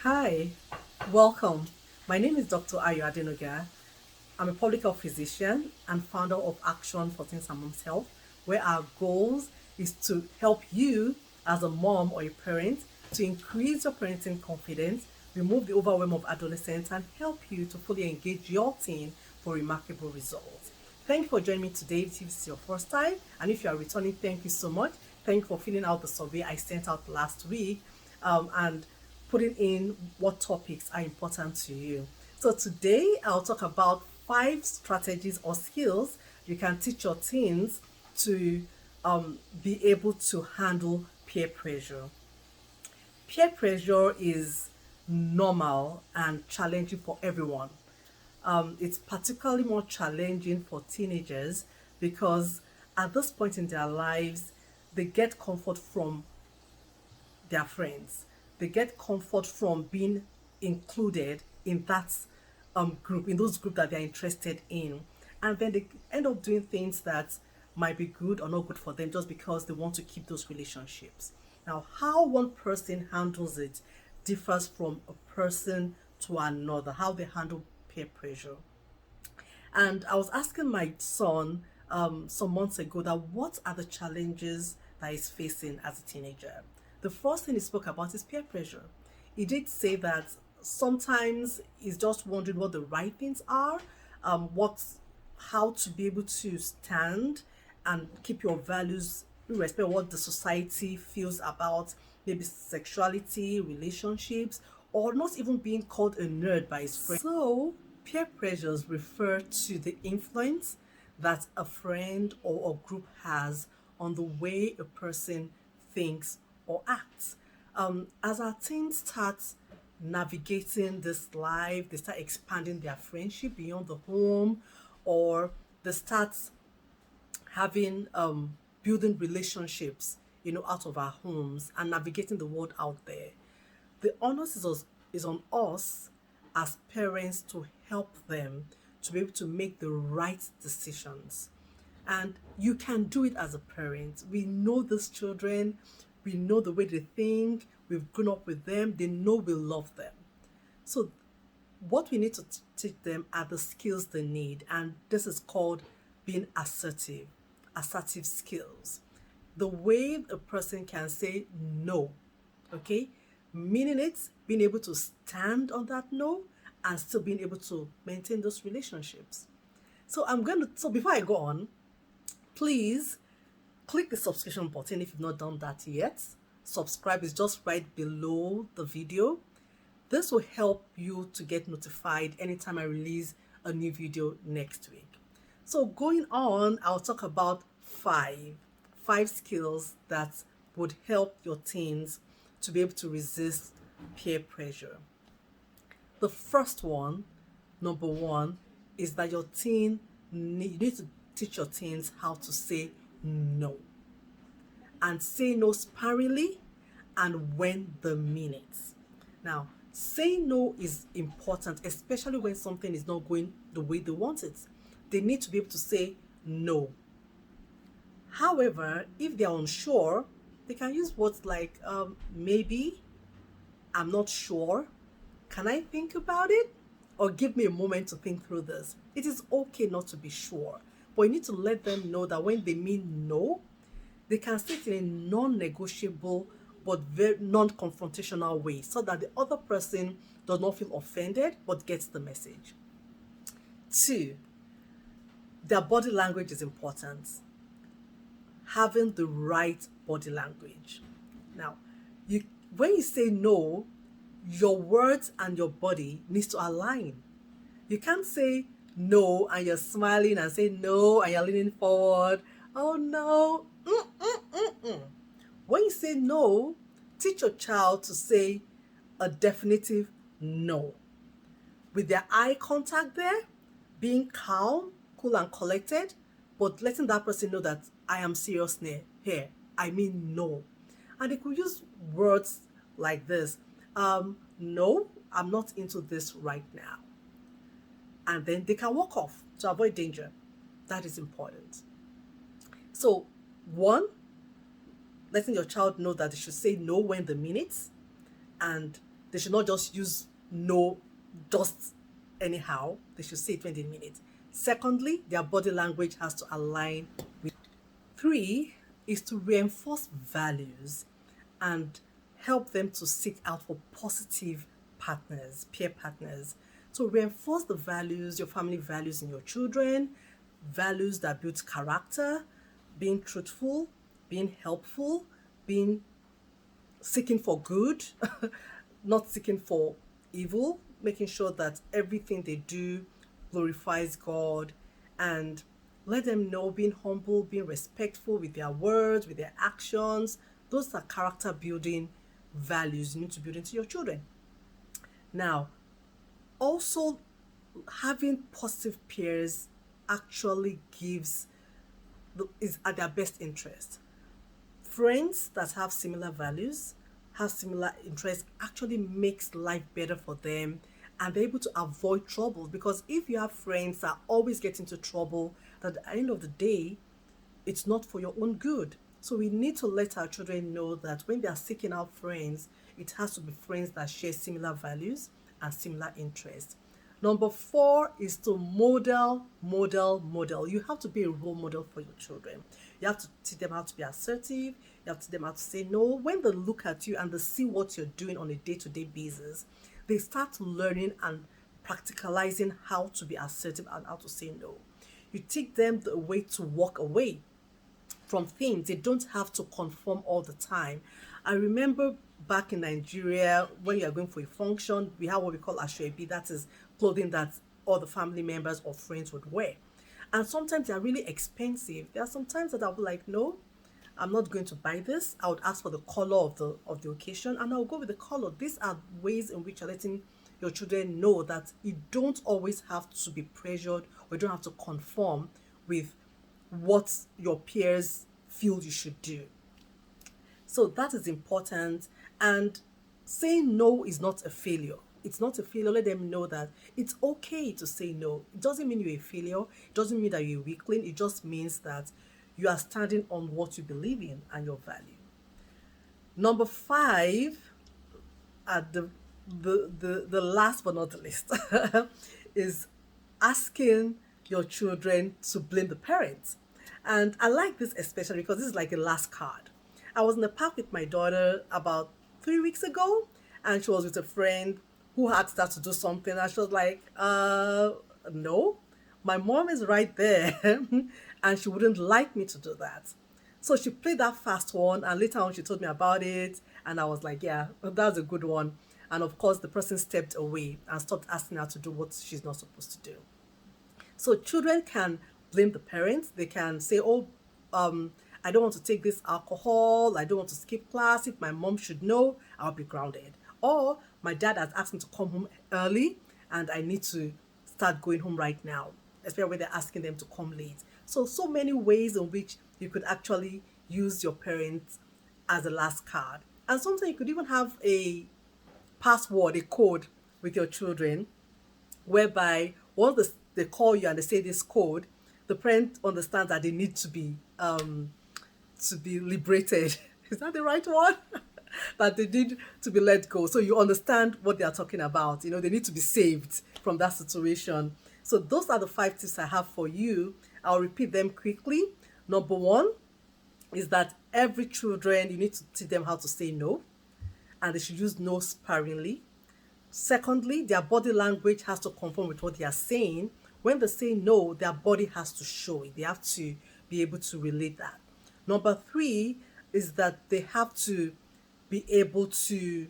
Hi, welcome. My name is Dr. Ayo Adenuga. I'm a public health physician and founder of Action for Teens and Mom's Health, where our goals is to help you as a mom or a parent to increase your parenting confidence, remove the overwhelm of adolescence, and help you to fully engage your teen for remarkable results. Thank you for joining me today. If this is your first time, and if you are returning, thank you so much. Thank you for filling out the survey I sent out last week. And putting in what topics are important to you. So today I'll talk about 5 strategies or skills you can teach your teens to be able to handle peer pressure. Peer pressure is normal and challenging for everyone. It's particularly more challenging for teenagers because at this point in their lives, they get comfort from their friends. They get comfort from being included in that group, in those groups that they're interested in. And then they end up doing things that might be good or not good for them just because they want to keep those relationships. Now, how one person handles it differs from a person to another, how they handle peer pressure. And I was asking my son some months ago that what are the challenges that he's facing as a teenager. The first thing he spoke about is peer pressure. He did say that sometimes he's just wondering what the right things are, what, how to be able to stand and keep your values irrespective of what the society feels about maybe sexuality, relationships, or not even being called a nerd by his friends. So, peer pressures refer to the influence that a friend or a group has on the way a person thinks or acts. As our teens start navigating this life, they start expanding their friendship beyond the home, or they start having building relationships, out of our homes and navigating the world out there. The onus is on us as parents to help them to be able to make the right decisions. And you can do it as a parent. We know these children, we know the way they think, we've grown up with them, they know we love them. So, what we need to teach them are the skills they need, and this is called being assertive skills. The way a person can say no, okay, meaning it, being able to stand on that no and still being able to maintain those relationships. So before I go on, please click the subscription button if you've not done that yet. Subscribe is just right below the video. This will help you to get notified anytime I release a new video next week. So going on, I'll talk about five skills that would help your teens to be able to resist peer pressure. The first one, number one, is that you need to teach your teens how to say no. And say no sparingly and when they mean it. Now, saying no is important, especially when something is not going the way they want it. They need to be able to say no. However, if they are unsure, they can use words like maybe, I'm not sure, can I think about it? Or give me a moment to think through this. It is okay not to be sure, but you need to let them know that when they mean no, they can say it in a non-negotiable but very non-confrontational way so that the other person does not feel offended but gets the message. 2, their body language is important. Having the right body language. Now, when you say no, your words and your body needs to align. You can't say no and you're smiling and say no and you're leaning forward. Oh no. When you say no, teach your child to say a definitive no. With their eye contact there, being calm, cool and collected, but letting that person know that I am serious here. I mean no. And they could use words like this. No, I'm not into this right now. And then they can walk off to avoid danger. That is important. So, one, letting your child know that they should say no when they mean it. And They should not just use no just anyhow. They should say it when they mean it. Secondly, their body language has to align with. Three is to reinforce values and help them to seek out for positive partners, peer partners. So reinforce the values, your family values in your children, values that build character, being truthful, being helpful, being seeking for good, not seeking for evil, making sure that everything they do glorifies God, and let them know being humble, being respectful with their words, with their actions. Those are character building values you need to build into your children. Now, also having positive peers actually is at their best interest. Friends that have similar values, have similar interests, actually makes life better for them, and they're able to avoid trouble. Because if you have friends that always get into trouble, at the end of the day, it's not for your own good. So we need to let our children know that when they are seeking out friends, it has to be friends that share similar values and similar interests. Number four is to model. You have to be a role model for your children. You have to teach them how to be assertive. You have to teach them how to say no. When they look at you and they see what you're doing on a day-to-day basis, they start learning and practicalizing how to be assertive and how to say no. You teach them the way to walk away from things. They don't have to conform all the time. I remember back in Nigeria, when you are going for a function, we have what we call ashwebi, that is clothing that all the family members or friends would wear. And sometimes they are really expensive. There are some times that I'll be like, no, I'm not going to buy this. I would ask for the color of the occasion, and I'll go with the color. These are ways in which you're letting your children know that you don't always have to be pressured, or you don't have to conform with what your peers feel you should do. So that is important. And saying no is not a failure. It's not a failure. Let them know that it's okay to say no. It doesn't mean you're a failure. It doesn't mean that you're a weakling. It just means that you are standing on what you believe in and your value. Number five, at the last but not the least, is asking your children to blame the parents. And I like this especially because this is like the last card. I was in the park with my daughter about 3 weeks ago, and she was with a friend who had started to do something, and she was like, no, my mom is right there, and she wouldn't like me to do that. So she played that fast one, and later on she told me about it, and I was like, yeah, that's a good one. And of course, the person stepped away and stopped asking her to do what she's not supposed to do. So children can blame the parents. They can say, oh, I don't want to take this alcohol. I don't want to skip class. If my mom should know, I'll be grounded. Or my dad has asked me to come home early and I need to start going home right now, especially when they're asking them to come late. So many ways in which you could actually use your parents as a last card. And sometimes you could even have a password, a code with your children, whereby once they call you and they say this code, the parent understands that they need to be liberated. Is that the right one? That they need to be let go. So you understand what they are talking about. You know, they need to be saved from that situation. So those are the 5 tips I have for you. I'll repeat them quickly. Number one is that every children, you need to teach them how to say no, and they should use no sparingly. Secondly, their body language has to conform with what they are saying. When they say no, their body has to show it. They have to be able to relate that. Number three is that they have to be able to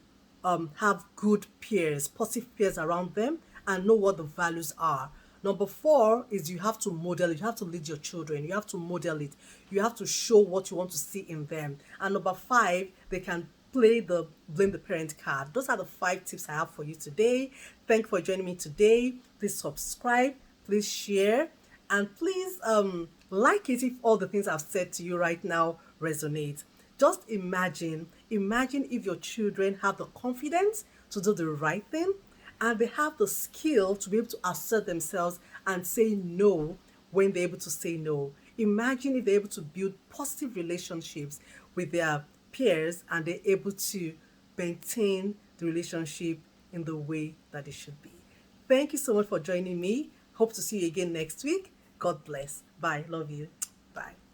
have good peers, positive peers around them, and know what the values are. Number four is you have to model it. You have to lead your children. You have to model it. You have to show what you want to see in them. And number five, they can play the blame the parent card. Those are the 5 tips I have for you today. Thank you for joining me today. Please subscribe, please share, and please like it if all the things I've said to you right now resonate. Just imagine if your children have the confidence to do the right thing and they have the skill to be able to assert themselves and say no when they're able to say no. Imagine if they're able to build positive relationships with their peers and they're able to maintain the relationship in the way that it should be. Thank you so much for joining me. Hope to see you again next week. God bless. Bye. Love you. Bye.